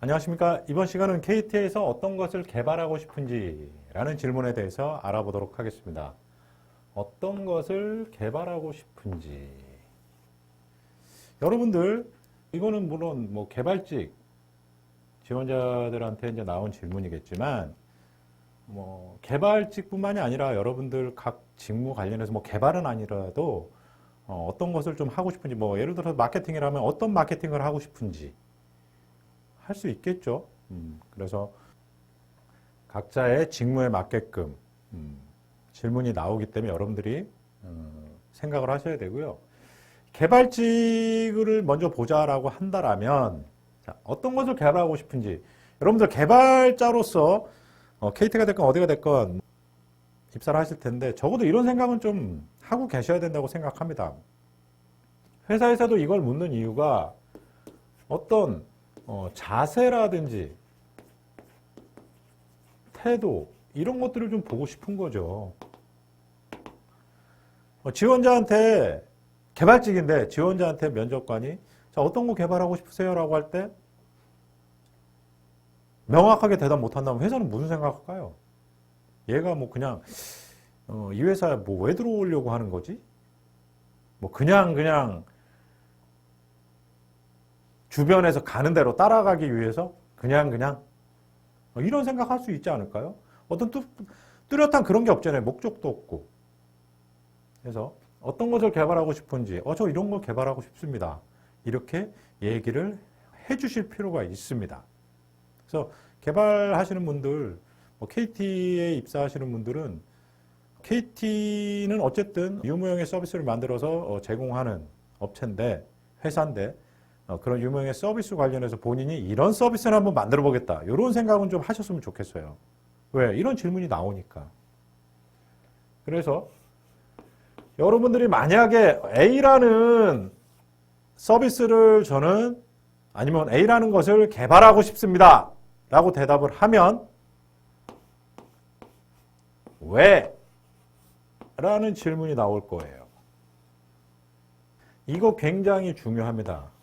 안녕하십니까. 이번 시간은 KT에서 어떤 것을 개발하고 싶은지 라는 질문에 대해서 알아보도록 하겠습니다. 어떤 것을 개발하고 싶은지. 여러분들, 이거는 물론 뭐 개발직 지원자들한테 이제 나온 질문이겠지만, 뭐 개발직뿐만이 아니라 여러분들 각 직무 관련해서 뭐 개발은 아니라도 어떤 것을 좀 하고 싶은지, 뭐 예를 들어서 마케팅이라면 어떤 마케팅을 하고 싶은지 할 수 있겠죠. 그래서 각자의 직무에 맞게끔 질문이 나오기 때문에 여러분들이 생각을 하셔야 되고요. 개발직을 먼저 보자라고 한다라면, 자, 어떤 것을 개발하고 싶은지, 여러분들 개발자로서 KT가 됐건 어디가 됐건 입사를 하실 텐데 적어도 이런 생각은 좀 하고 계셔야 된다고 생각합니다. 회사에서도 이걸 묻는 이유가 어떤 자세라든지 태도 이런 것들을 좀 보고 싶은 거죠. 지원자한테 개발직인데 지원자한테 면접관이 자, 어떤 거 개발하고 싶으세요? 라고 할 때 명확하게 대답 못한다면 회사는 무슨 생각할까요? 얘가 뭐 그냥 이 회사에 뭐 왜 들어오려고 하는 거지? 뭐 그냥 주변에서 가는 대로 따라가기 위해서 그냥 이런 생각할 수 있지 않을까요? 어떤 뚜렷한 그런 게 없잖아요. 목적도 없고. 그래서 어떤 것을 개발하고 싶은지 저 이런 걸 개발하고 싶습니다. 이렇게 얘기를 해 주실 필요가 있습니다. 그래서 개발하시는 분들, KT에 입사하시는 분들은 KT는 어쨌든 유무형의 서비스를 만들어서 제공하는 업체인데, 회사인데, 그런 유무형의 서비스 관련해서 본인이 이런 서비스를 한번 만들어 보겠다. 이런 생각은 좀 하셨으면 좋겠어요. 왜? 이런 질문이 나오니까. 그래서 여러분들이 만약에 A라는 서비스를 저는 아니면 A라는 것을 개발하고 싶습니다. 라고 대답을 하면 왜? 라는 질문이 나올 거예요. 이거 굉장히 중요합니다.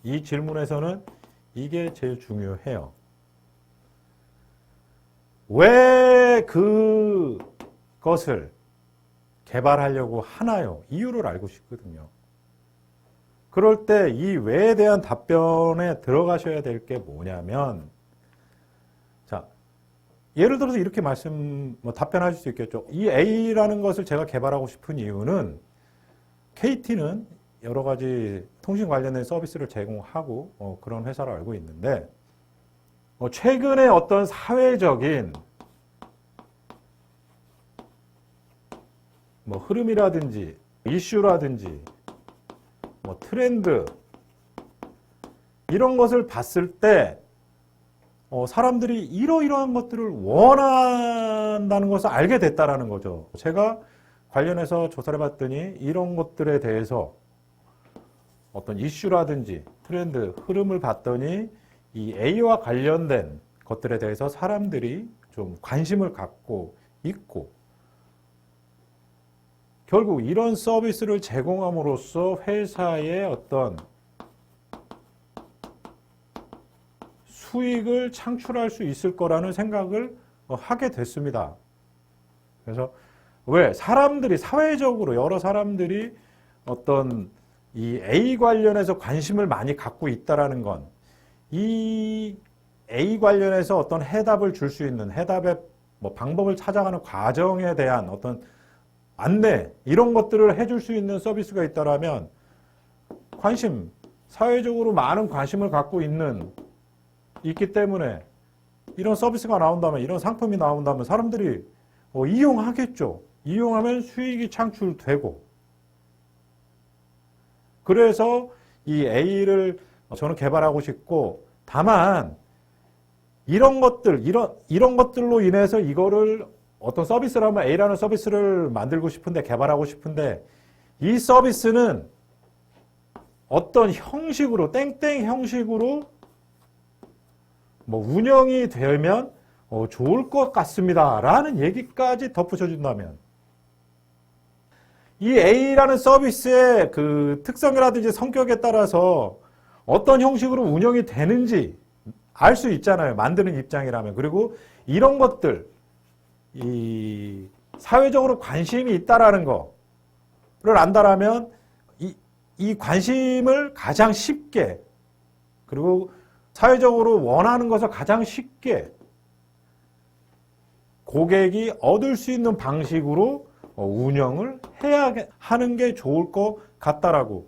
이 질문에서는 이게 제일 중요해요. 왜 그것을 개발하려고 하나요? 이유를 알고 싶거든요. 그럴 때 이 왜에 대한 답변에 들어가셔야 될 게 뭐냐면, 자, 예를 들어서 이렇게 답변하실 수 있겠죠. 이 A라는 것을 제가 개발하고 싶은 이유는 KT는 여러 가지 통신 관련된 서비스를 제공하고 그런 회사로 알고 있는데, 최근에 어떤 사회적인 흐름이라든지 이슈라든지 트렌드 이런 것을 봤을 때 사람들이 이러이러한 것들을 원한다는 것을 알게 됐다라는 거죠. 제가 관련해서 조사를 해봤더니 이런 것들에 대해서 어떤 이슈라든지 트렌드 흐름을 봤더니 이 A와 관련된 것들에 대해서 사람들이 좀 관심을 갖고 있고, 결국 이런 서비스를 제공함으로써 회사의 어떤 수익을 창출할 수 있을 거라는 생각을 하게 됐습니다. 그래서 왜? 사람들이 사회적으로 여러 사람들이 어떤 이 A 관련해서 관심을 많이 갖고 있다라는 건 이 A 관련해서 어떤 해답을 줄 수 있는 해답의 방법을 찾아가는 과정에 대한 어떤 안내 이런 것들을 해줄 수 있는 서비스가 있다라면 관심, 사회적으로 많은 관심을 갖고 있기 때문에 이런 서비스가 나온다면, 이런 상품이 나온다면 사람들이 이용하겠죠. 이용하면 수익이 창출되고, 그래서 이 A를 저는 개발하고 싶고, 다만 이런 것들로 인해서 이거를 어떤 서비스를 하면 A라는 서비스를 만들고 싶은데, 개발하고 싶은데, 이 서비스는 어떤 형식으로, 땡땡 형식으로 운영이 되면 좋을 것 같습니다. 라는 얘기까지 덧붙여준다면, 이 A라는 서비스의 그 특성이라든지 성격에 따라서 어떤 형식으로 운영이 되는지 알 수 있잖아요. 만드는 입장이라면. 그리고 이런 것들, 이 사회적으로 관심이 있다라는 거를 안다라면 이 관심을 가장 쉽게, 그리고 사회적으로 원하는 것을 가장 쉽게 고객이 얻을 수 있는 방식으로 운영을 해야 하는 게 좋을 것 같다라고,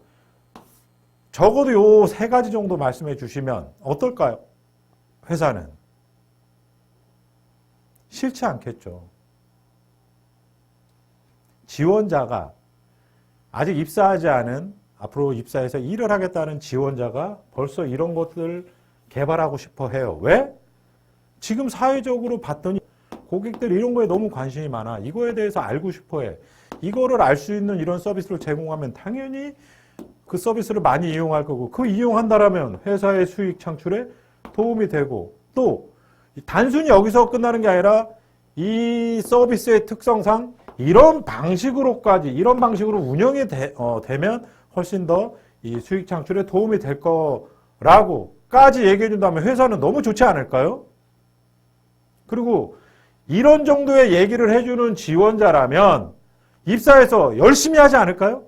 적어도 요 세 가지 정도 말씀해 주시면 어떨까요? 회사는 싫지 않겠죠. 지원자가 아직 입사하지 않은, 앞으로 입사해서 일을 하겠다는 지원자가 벌써 이런 것들을 개발하고 싶어 해요. 왜? 지금 사회적으로 봤더니 고객들이 이런 거에 너무 관심이 많아. 이거에 대해서 알고 싶어 해. 이거를 알 수 있는 이런 서비스를 제공하면 당연히 그 서비스를 많이 이용할 거고, 그 이용한다라면 회사의 수익 창출에 도움이 되고, 또 단순히 여기서 끝나는 게 아니라 이 서비스의 특성상 이런 방식으로 운영이 되면 훨씬 더 이 수익 창출에 도움이 될 거라고까지 얘기해 준다면 회사는 너무 좋지 않을까요? 그리고 이런 정도의 얘기를 해주는 지원자라면 입사해서 열심히 하지 않을까요?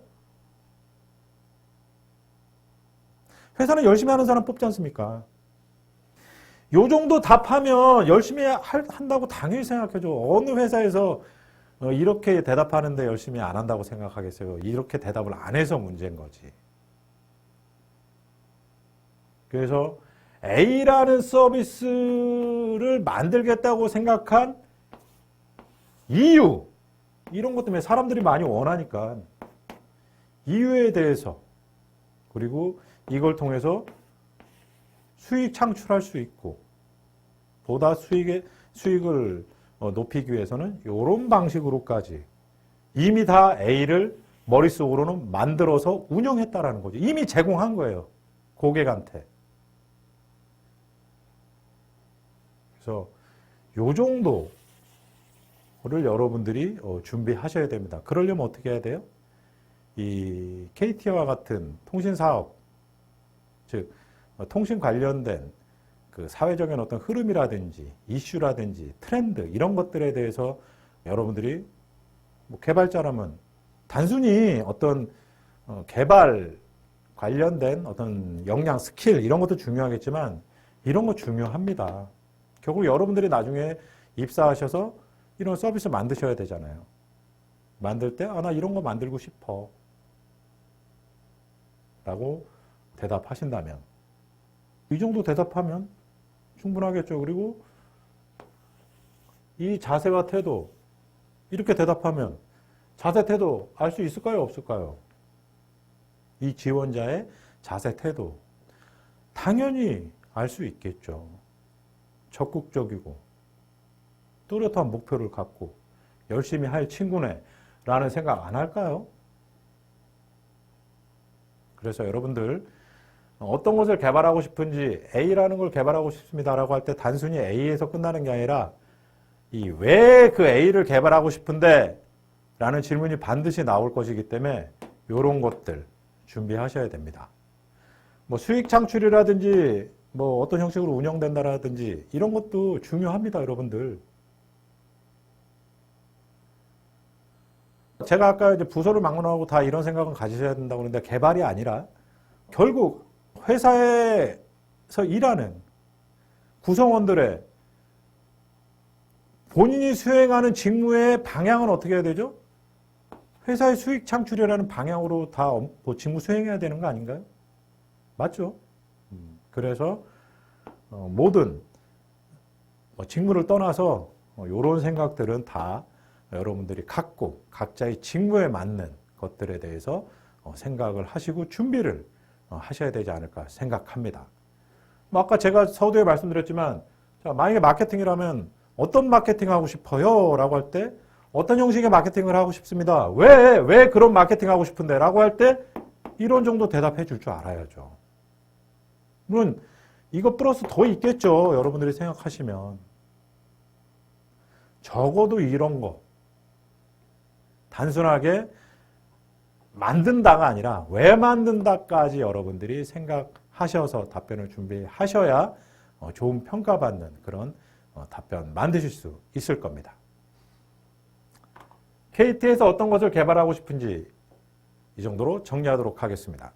회사는 열심히 하는 사람 뽑지 않습니까? 요 정도 답하면 열심히 한다고 당연히 생각해줘. 어느 회사에서 이렇게 대답하는데 열심히 안 한다고 생각하겠어요? 이렇게 대답을 안 해서 문제인 거지. 그래서 A라는 서비스를 만들겠다고 생각한 이유, 이런 것 때문에 사람들이 많이 원하니까 이유에 대해서, 그리고 이걸 통해서 수익 창출할 수 있고 보다 수익을 높이기 위해서는 이런 방식으로까지 이미 다 A를 머릿속으로는 만들어서 운영했다라는 거죠. 이미 제공한 거예요. 고객한테. 그래서 요 정도를 여러분들이 준비하셔야 됩니다. 그러려면 어떻게 해야 돼요? 이 KT와 같은 통신사업, 즉 통신 관련된 그 사회적인 어떤 흐름이라든지 이슈라든지 트렌드, 이런 것들에 대해서 여러분들이 뭐 개발자라면 단순히 어떤 개발 관련된 어떤 역량, 스킬 이런 것도 중요하겠지만 이런 거 중요합니다. 결국 여러분들이 나중에 입사하셔서 이런 서비스 만드셔야 되잖아요. 만들 때 나 이런 거 만들고 싶어 라고 대답하신다면 이 정도 대답하면 충분하겠죠. 그리고 이 자세와 태도, 이렇게 대답하면 자세, 태도 알 수 있을까요? 없을까요? 이 지원자의 자세, 태도 당연히 알 수 있겠죠. 적극적이고 뚜렷한 목표를 갖고 열심히 할 친구네 라는 생각 안 할까요? 그래서 여러분들 어떤 것을 개발하고 싶은지, A라는 걸 개발하고 싶습니다라고 할 때 단순히 A에서 끝나는 게 아니라 이 왜 그 A를 개발하고 싶은데 라는 질문이 반드시 나올 것이기 때문에 이런 것들 준비하셔야 됩니다. 뭐 수익 창출이라든지 뭐 어떤 형식으로 운영된다라든지 이런 것도 중요합니다, 여러분들. 제가 아까 이제 부서를 막론하고 다 이런 생각은 가지셔야 된다고 그러는데 개발이 아니라 결국 회사에서 일하는 구성원들의 본인이 수행하는 직무의 방향은 어떻게 해야 되죠? 회사의 수익 창출이라는 방향으로 다 직무 수행해야 되는 거 아닌가요? 맞죠? 그래서 모든 직무를 떠나서 이런 생각들은 다 여러분들이 갖고 각자의 직무에 맞는 것들에 대해서 생각을 하시고 준비를 하셔야 되지 않을까 생각합니다. 뭐 아까 제가 서두에 말씀드렸지만 만약에 마케팅이라면 어떤 마케팅 하고 싶어요? 라고 할 때 어떤 형식의 마케팅을 하고 싶습니다. 왜 그런 마케팅 하고 싶은데? 라고 할 때 이런 정도 대답해 줄 줄 알아야죠. 물론 이거 플러스 더 있겠죠. 여러분들이 생각하시면. 적어도 이런 거. 단순하게 만든다가 아니라 왜 만든다까지 여러분들이 생각하셔서 답변을 준비하셔야 좋은 평가받는 그런 답변 만드실 수 있을 겁니다. KT에서 어떤 것을 개발하고 싶은지 이 정도로 정리하도록 하겠습니다.